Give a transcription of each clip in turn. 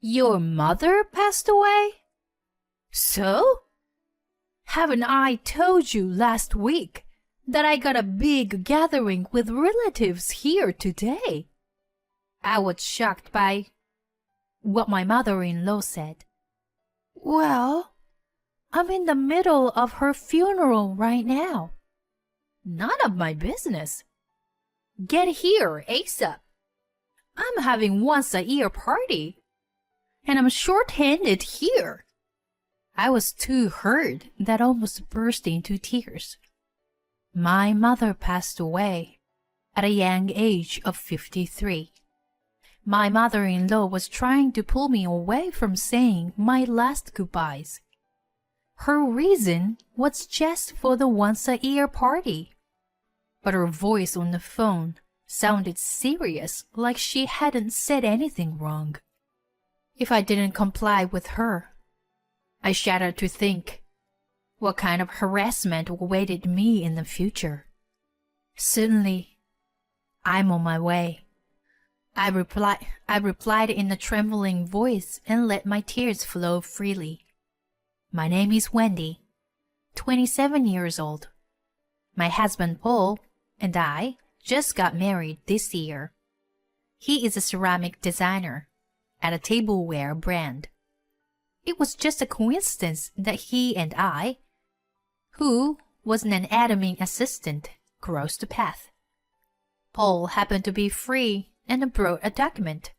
Your mother passed away? So? Haven't I told you last week that I got a big gathering with relatives here today? I was shocked by what my mother-in-law said. Well, I'm in the middle of her funeral right now. None of my business. Get here ASAP. I'm having once-a-year party, and I'm short-handed here. I was too hurt that I almost burst into tears. My mother passed away at a young age of 53. My mother-in-law was trying to pull me away from saying my last goodbyes. Her reason was just for the once-a-year party. But her voice on the phone sounded serious, like she hadn't said anything wrong. If I didn't comply with her, I shuddered to think what kind of harassment awaited me in the future. Suddenly, I'm on my way. I replied in a trembling voice and let my tears flow freely. My name is Wendy, 27 years old. My husband Paul and I just got married this year. He is a ceramic designer at a tableware brand. It was just a coincidence that he and I, who was an admin assistant, crossed the path. Paul happened to be free and brought a document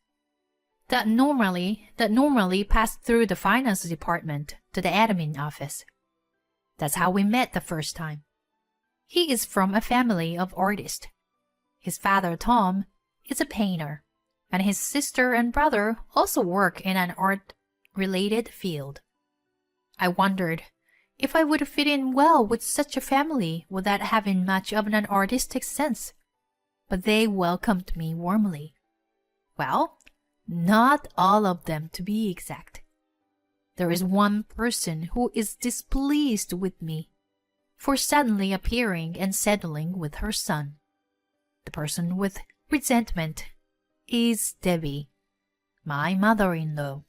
that normally passed through the finance department to the admin office. That's how we met the first time. He is from a family of artists. His father, Tom, is a painter, and his sister and brother also work in an art-related field. I wondered if I would fit in well with such a family without having much of an artistic sense, but they welcomed me warmly. Well, not all of them to be exact. There is one person who is displeased with me for suddenly appearing and settling with her son. The person with resentment is Debbie, my mother-in-law.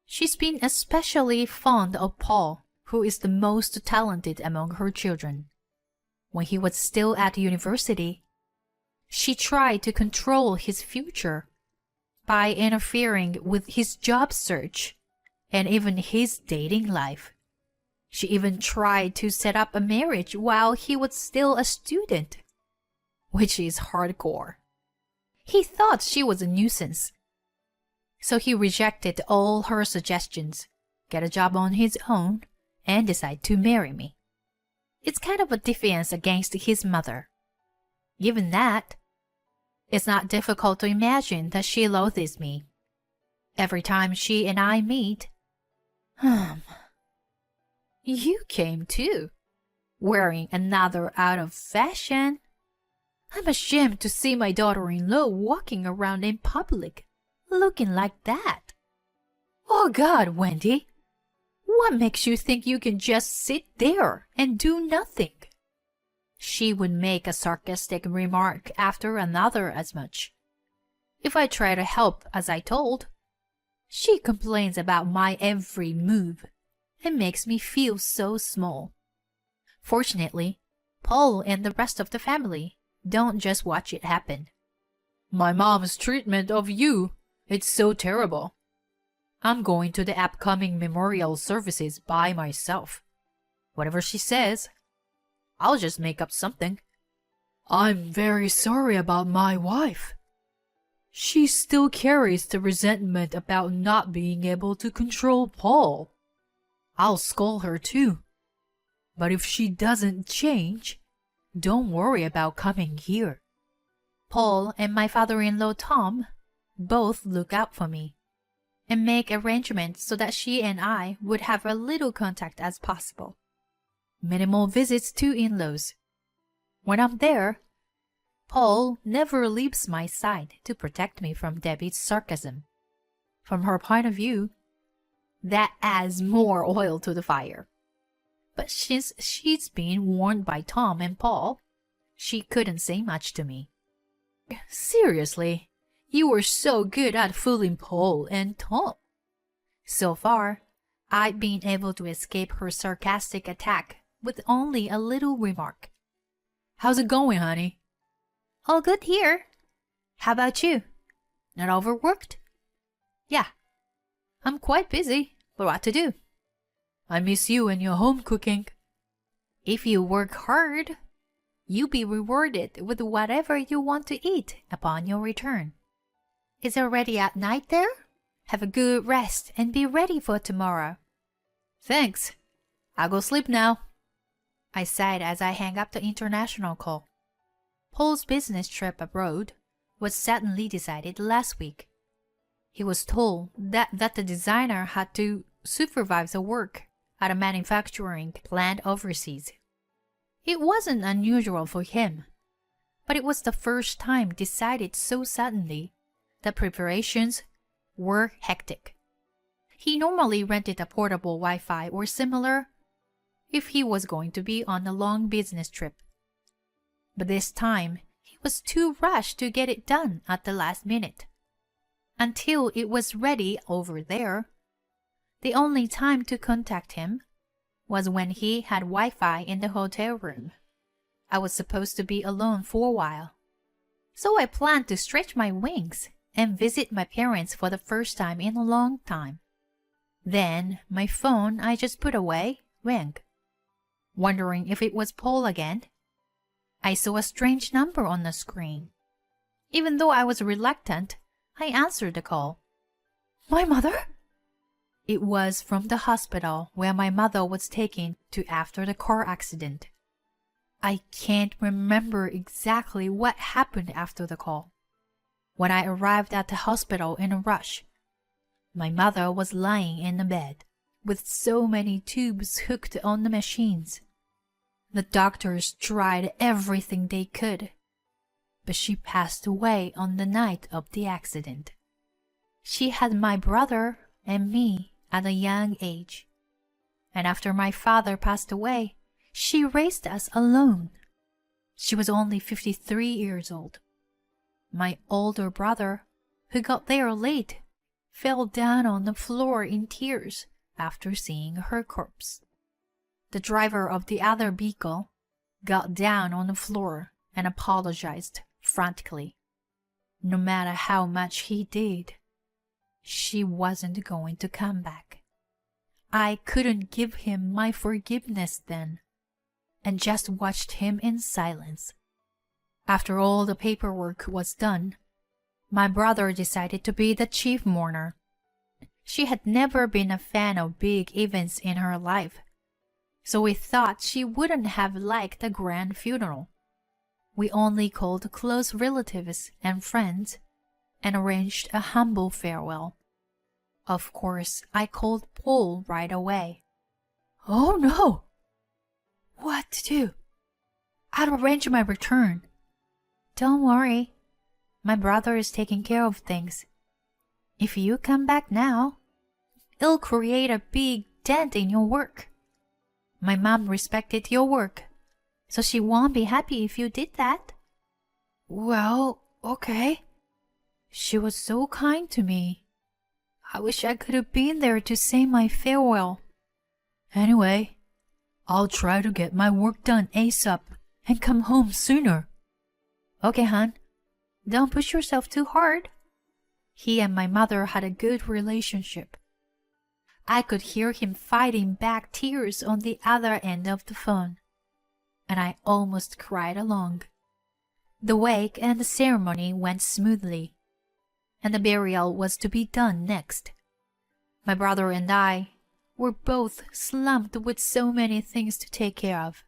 She's been especially fond of Paul, who is the most talented among her children. When he was still at university, she tried to control his future by interfering with his job search and even his dating life. She even tried to set up a marriage while he was still a student, which is hardcore. He thought she was a nuisance, so he rejected all her suggestions, get a job on his own, and decide to marry me. It's kind of a defiance against his mother. Given that, it's not difficult to imagine that she loathes me. Every time she and I meet, You came too, wearing another out of fashion. I'm ashamed to see my daughter-in-law walking around in public, looking like that. Oh God, Wendy, what makes you think you can just sit there and do nothing? She would make a sarcastic remark after another as much. If I try to help as I told, she complains about my every move and makes me feel so small. Fortunately, Paul and the rest of the family don't just watch it happen. My mom's treatment of you, it's so terrible. I'm going to the upcoming memorial services by myself. Whatever she says, I'll just make up something. I'm very sorry about my wife. She still carries the resentment about not being able to control Paul. I'll scold her too. But if she doesn't change, don't worry about coming here. Paul and my father-in-law Tom both look out for me and make arrangements so that she and I would have as little contact as possible. Minimal visits to in-laws. When I'm there, Paul never leaves my side to protect me from Debbie's sarcasm. From her point of view, that adds more oil to the fire. But since she's been warned by Tom and Paul, she couldn't say much to me. Seriously, you were so good at fooling Paul and Tom. So far, I'd been able to escape her sarcastic attack with only a little remark. "How's it going, honey?" "All good here. How about you? Not overworked?" "Yeah, I'm quite busy, but what to do?" "I miss you and your home cooking." "If you work hard, you'll be rewarded with whatever you want to eat upon your return. It's already at night there? Have a good rest and be ready for tomorrow." "Thanks. I'll go sleep now," I said as I hang up the international call. Paul's business trip abroad was suddenly decided last week. He was told that the designer had to supervise the work at a manufacturing plant overseas. It wasn't unusual for him, but it was the first time decided so suddenly that preparations were hectic. He normally rented a portable Wi-Fi or similar if he was going to be on a long business trip. But this time, he was too rushed to get it done at the last minute. Until it was ready over there, the only time to contact him was when he had Wi-Fi in the hotel room. I was supposed to be alone for a while, so I planned to stretch my wings and visit my parents for the first time in a long time. Then my phone I just put away rang. Wondering if it was Paul again, I saw a strange number on the screen. Even though I was reluctant, I answered the call. "My mother?" It was from the hospital where my mother was taken to after the car accident. I can't remember exactly what happened after the call. When I arrived at the hospital in a rush, my mother was lying in the bed with so many tubes hooked on the machines. The doctors tried everything they could, but she passed away on the night of the accident. She had my brother and me at a young age, and after my father passed away, she raised us alone. She was only 53 years old. My older brother, who got there late, fell down on the floor in tears after seeing her corpse. The driver of the other vehicle got down on the floor and apologized frantically. No matter how much he did, she wasn't going to come back. I couldn't give him my forgiveness then, and just watched him in silence. After all the paperwork was done, my brother decided to be the chief mourner. She had never been a fan of big events in her life, so we thought she wouldn't have liked a grand funeral. We only called close relatives and friends and arranged a humble farewell. Of course, I called Paul right away. "Oh no! What to do? I'll arrange my return." "Don't worry. My brother is taking care of things. If you come back now, it'll create a big dent in your work. My mom respected your work, so she won't be happy if you did that." "Well, okay. She was so kind to me. I wish I could have been there to say my farewell. Anyway, I'll try to get my work done ASAP and come home sooner." "Okay, hon. Don't push yourself too hard." He and my mother had a good relationship. I could hear him fighting back tears on the other end of the phone, and I almost cried along. The wake and the ceremony went smoothly, and the burial was to be done next. My brother and I were both slumped with so many things to take care of.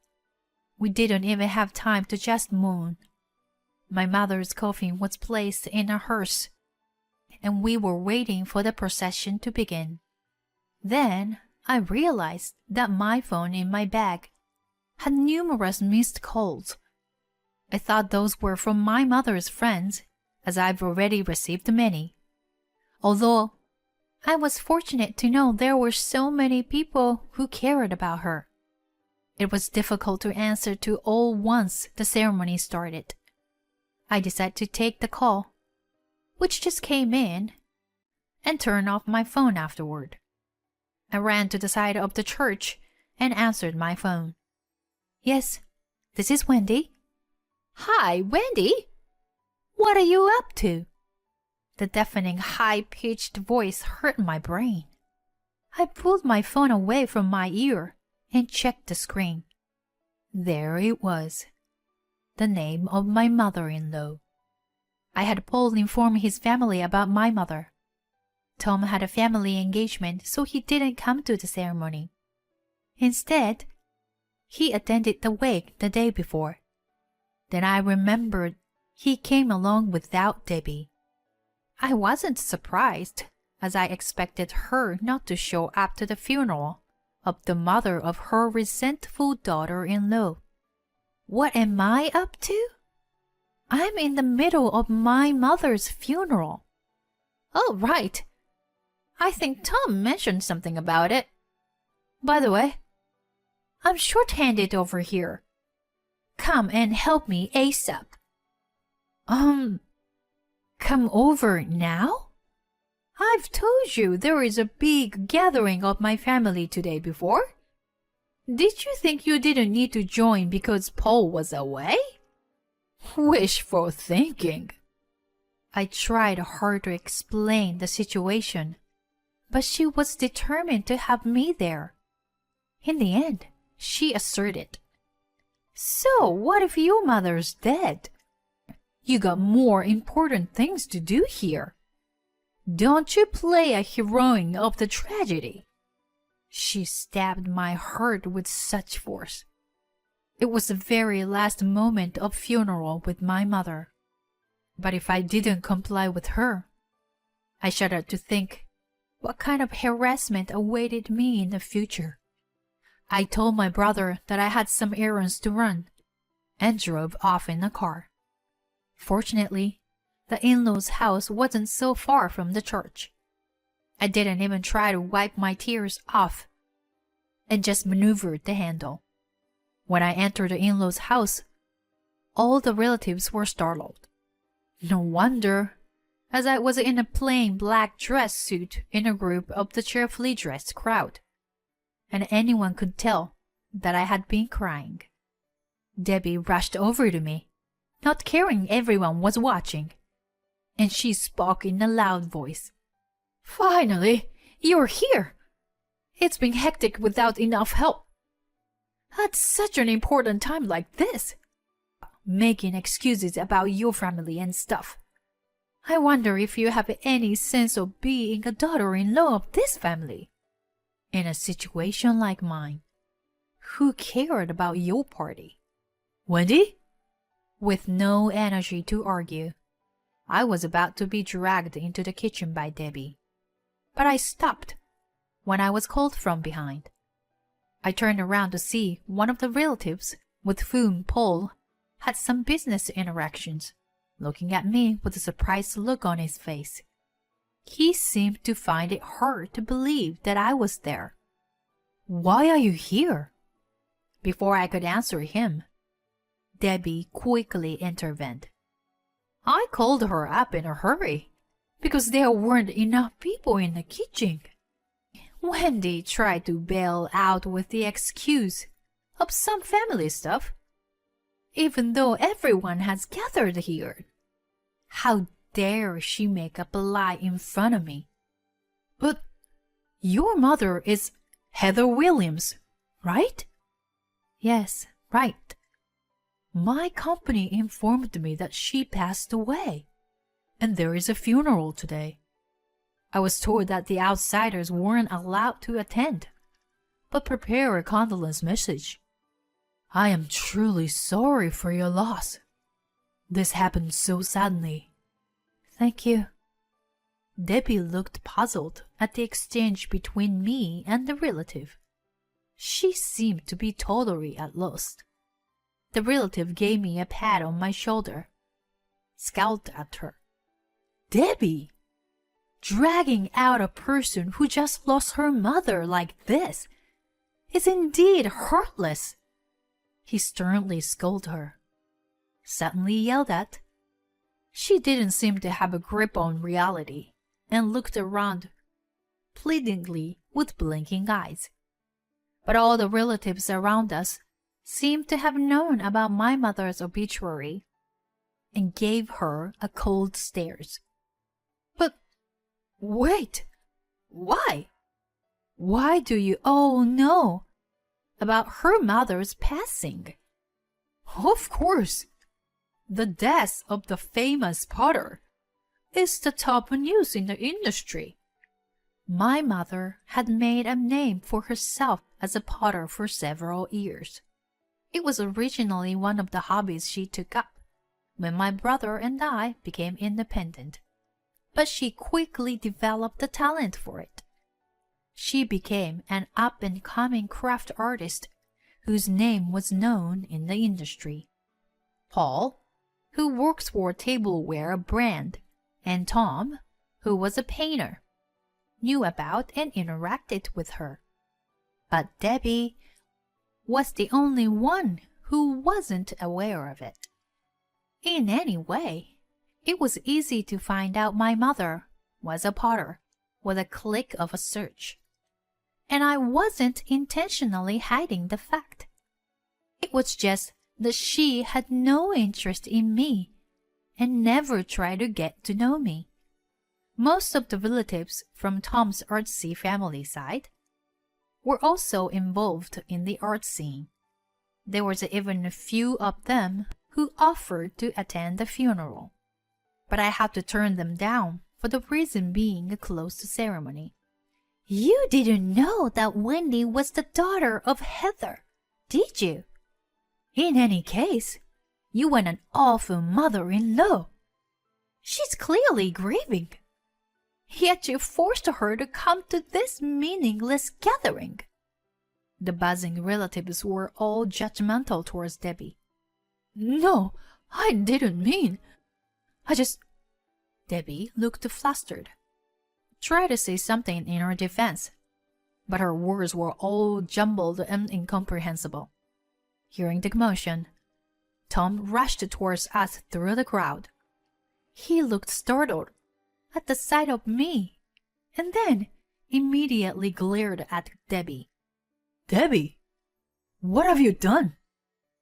We didn't even have time to just mourn. My mother's coffin was placed in a hearse, and we were waiting for the procession to begin. Then I realized that my phone in my bag had numerous missed calls. I thought those were from my mother's friends, as I've already received many. Although I was fortunate to know there were so many people who cared about her. It was difficult to answer to all once the ceremony started. I decided to take the call, which just came in, and turn off my phone afterward. I ran to the side of the church and answered my phone. Yes, this is Wendy. Hi, Wendy. What are you up to? The deafening high-pitched voice hurt my brain. I pulled my phone away from my ear and checked the screen. There it was. The name of my mother-in-law. I had Paul inform his family about my mother. Tom had a family engagement, so he didn't come to the ceremony. Instead, he attended the wake the day before. Then I remembered he came along without Debbie. I wasn't surprised, as I expected her not to show up to the funeral of the mother of her resentful daughter-in-law. What am I up to? I'm in the middle of my mother's funeral. Oh, right. I think Tom mentioned something about it. By the way, I'm short-handed over here. Come and help me ASAP. Come over now? I've told you there is a big gathering of my family today before. Did you think you didn't need to join because Paul was away? Wishful thinking. I tried hard to explain the situation, but she was determined to have me there. In the end, she asserted, So what if your mother's dead? You got more important things to do here. Don't you play a heroine of the tragedy. She stabbed my heart with such force. It was the very last moment of funeral with my mother. But if I didn't comply with her, I shuddered to think what kind of harassment awaited me in the future. I told my brother that I had some errands to run and drove off in a car. Fortunately, the in-laws' house wasn't so far from the church. I didn't even try to wipe my tears off and just maneuvered the handle. When I entered the in-laws' house, all the relatives were startled. No wonder, as I was in a plain black dress suit in a group of the cheerfully dressed crowd, and anyone could tell that I had been crying. Debbie rushed over to me, not caring everyone was watching, and she spoke in a loud voice. Finally, you're here! It's been hectic without enough help. At such an important time like this, making excuses about your family and stuff. I wonder if you have any sense of being a daughter-in-law of this family. In a situation like mine, who cared about your party? Wendy? With no energy to argue, I was about to be dragged into the kitchen by Debbie. But I stopped when I was called from behind. I turned around to see one of the relatives with whom Paul had some business interactions, looking at me with a surprised look on his face. He seemed to find it hard to believe that I was there. Why are you here? Before I could answer him, Debbie quickly intervened. I called her up in a hurry because there weren't enough people in the kitchen. Wendy tried to bail out with the excuse of some family stuff, even though everyone has gathered here. How dare she make up a lie in front of me? But your mother is Heather Williams, right? Yes, right. My company informed me that she passed away, and there is a funeral today. I was told that the outsiders weren't allowed to attend, but prepare a condolence message. I am truly sorry for your loss. This happened so suddenly. Thank you. Debbie looked puzzled at the exchange between me and the relative. She seemed to be totally at loss. The relative gave me a pat on my shoulder, scowled at her. Debbie! Dragging out a person who just lost her mother like this is indeed heartless. He sternly scolded her, suddenly yelled at. She didn't seem to have a grip on reality and looked around pleadingly with blinking eyes. But all the relatives around us seemed to have known about my mother's obituary and gave her a cold stares. But wait, why? Why do you all know about her mother's passing? Of course, the death of the famous potter is the top news in the industry. My mother had made a name for herself as a potter for several years. It was originally one of the hobbies she took up when my brother and I became independent, but she quickly developed the talent for it. She became an up-and-coming craft artist whose name was known in the industry. Paul, who works for a tableware brand, and Tom, who was a painter, knew about and interacted with her. But Debbie was the only one who wasn't aware of it. In any way, it was easy to find out my mother was a potter with a click of a search. And I wasn't intentionally hiding the fact. It was just that she had no interest in me and never tried to get to know me. Most of the relatives from Tom's artsy family side were also involved in the art scene. There was even a few of them who offered to attend the funeral, but I had to turn them down for the reason being a closed ceremony. You didn't know that Wendy was the daughter of Heather, did you? In any case, you were an awful mother-in-law. She's clearly grieving. Yet you forced her to come to this meaningless gathering. The buzzing relatives were all judgmental towards Debbie. No, I didn't mean. Debbie looked flustered. Tried to say something in her defense, but her words were all jumbled and incomprehensible. Hearing the commotion, Tom rushed towards us through the crowd. He looked startled at the sight of me, and then immediately glared at Debbie. Debbie, what have you done?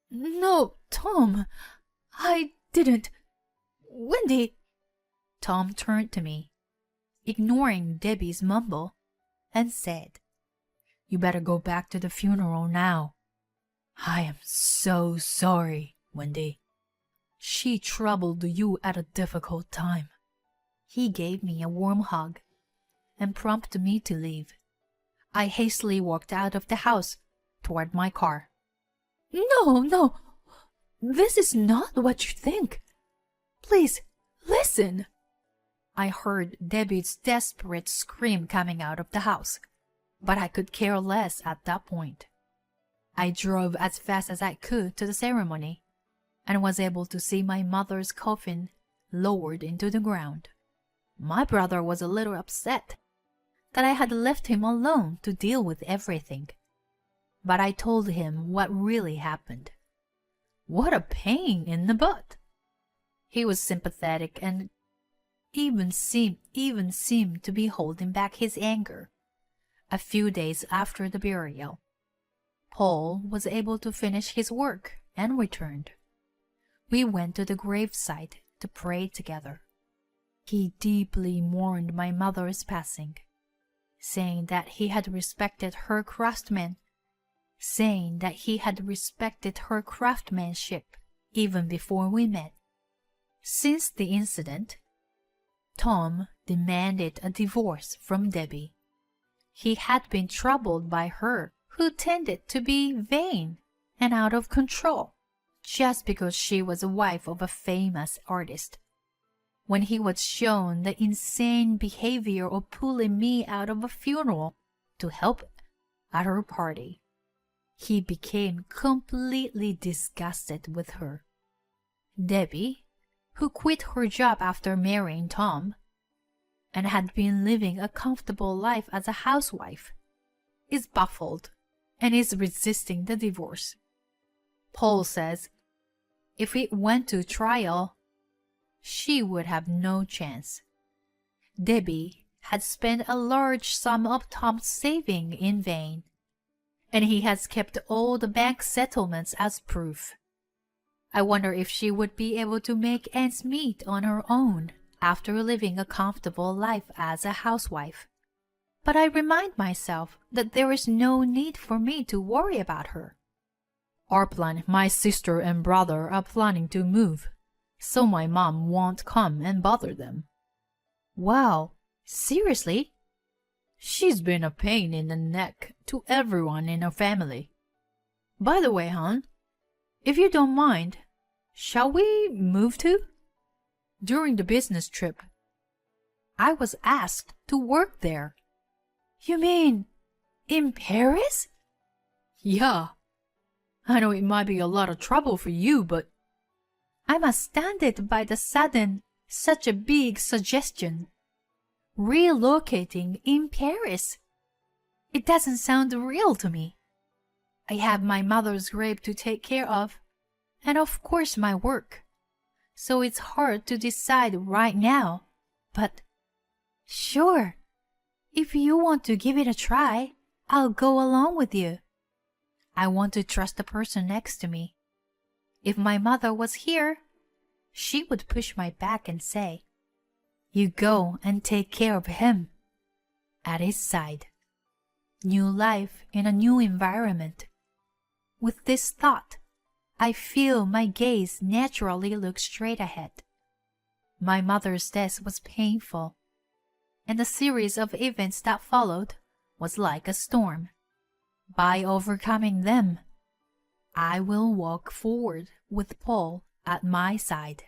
No, Tom, I didn't. Wendy. Tom turned to me, ignoring Debbie's mumble, and said, You better go back to the funeral now. I am so sorry, Wendy. She troubled you at a difficult time. He gave me a warm hug and prompted me to leave. I hastily walked out of the house toward my car. No, this is not what you think. Please, listen. I heard Debbie's desperate scream coming out of the house, but I could care less at that point. I drove as fast as I could to the ceremony and was able to see my mother's coffin lowered into the ground. My brother was a little upset that I had left him alone to deal with everything, but I told him what really happened. What a pain in the butt! He was sympathetic and even seemed to be holding back his anger. A few days after the burial, Paul was able to finish his work and returned. We went to the gravesite to pray together. He deeply mourned my mother's passing, saying that he had respected her craftsmanship even before we met. Since the incident, Tom demanded a divorce from Debbie. He had been troubled by her, who tended to be vain and out of control, just because she was a wife of a famous artist. When he was shown the insane behavior of pulling me out of a funeral to help at her party, he became completely disgusted with her. Debbie, who quit her job after marrying Tom and had been living a comfortable life as a housewife, is baffled and is resisting the divorce. Paul says if it went to trial, she would have no chance. Debbie had spent a large sum of Tom's saving in vain, and he has kept all the bank settlements as proof. I wonder if she would be able to make ends meet on her own after living a comfortable life as a housewife. But I remind myself that there is no need for me to worry about her. My sister and brother are planning to move, so my mom won't come and bother them. Wow, seriously? She's been a pain in the neck to everyone in her family. By the way, hon, if you don't mind, shall we move too? During the business trip, I was asked to work there. You mean in Paris? Yeah. I know it might be a lot of trouble for you, but I'm astounded by such a big suggestion. Relocating in Paris. It doesn't sound real to me. I have my mother's grave to take care of, and of course my work. So it's hard to decide right now, but sure, if you want to give it a try, I'll go along with you. I want to trust the person next to me. If my mother was here, she would push my back and say, "You go and take care of him." At his side. New life in a new environment. With this thought, I feel my gaze naturally look straight ahead. My mother's death was painful, and the series of events that followed was like a storm. By overcoming them, I will walk forward with Paul at my side.